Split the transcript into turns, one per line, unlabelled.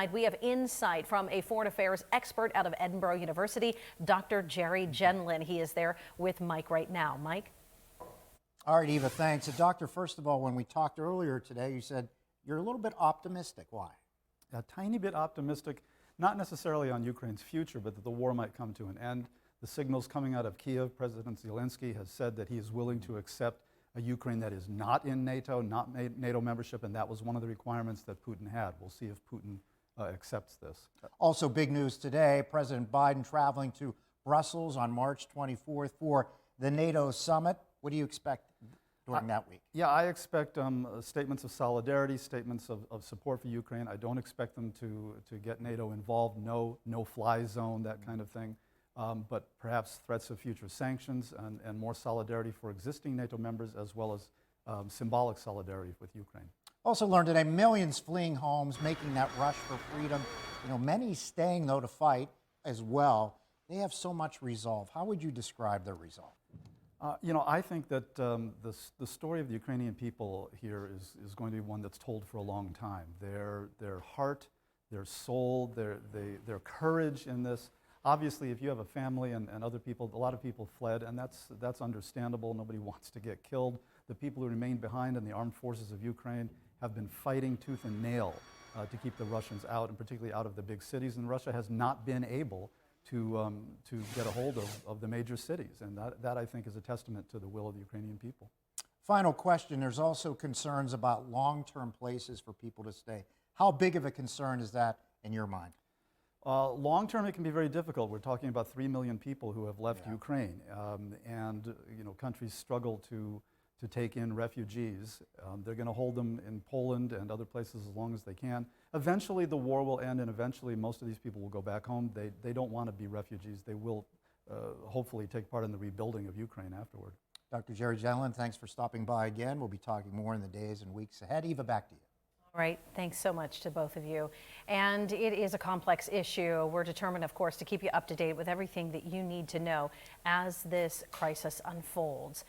We have insight from a foreign affairs expert out of Edinburgh University, Dr. Gerry Gendlin. He is there with Mike right now. Mike?
All right, Eva, thanks. So, Doctor, first of all, when we talked earlier today, you said you're a little bit optimistic. Why?
A tiny bit optimistic, not necessarily on Ukraine's future, but that the war might come to an end. The signals coming out of Kiev, President Zelensky has said that he is willing to accept a Ukraine that is not in NATO, not NATO membership, and that was one of the requirements that Putin had. We'll see if Putin accepts this.
Also, big news today, President Biden traveling to Brussels on March 24th for the NATO summit. What do you expect during that week?
Yeah, I expect statements of solidarity, statements of support for Ukraine. I don't expect them to get NATO involved, no-fly zone, that kind of thing. But perhaps threats of future sanctions and more solidarity for existing NATO members, as well as symbolic solidarity with Ukraine.
Also learned today, millions fleeing homes, making that rush for freedom. You know, many staying, though, to fight as well. They have so much resolve. How would you describe their resolve?
You know, I think that the story of the Ukrainian people here is going to be one that's told for a long time. Their heart, their soul, their courage in this. Obviously, if you have a family and other people, a lot of people fled, and that's understandable. Nobody wants to get killed. The people who remain behind in the armed forces of Ukraine have been fighting tooth and nail to keep the Russians out, and particularly out of the big cities. And Russia has not been able to get a hold of the major cities. And that, I think, is a testament to the will of the Ukrainian people.
Final question. There's also concerns about long-term places for people to stay. How big of a concern is that in your mind?
Long-term, it can be very difficult. We're talking about 3 million people who have left Ukraine. And you know, countries struggle to take in refugees. They're going to hold them in Poland and other places as long as they can. Eventually the war will end, and eventually most of these people will go back home. They don't want to be refugees. They will hopefully take part in the rebuilding of Ukraine afterward.
Dr. Gerry Gendlin, thanks for stopping by again. We'll be talking more in the days and weeks ahead. Eva, back to you.
All right, thanks so much to both of you. And it is a complex issue. We're determined, of course, to keep you up to date with everything that you need to know as this crisis unfolds.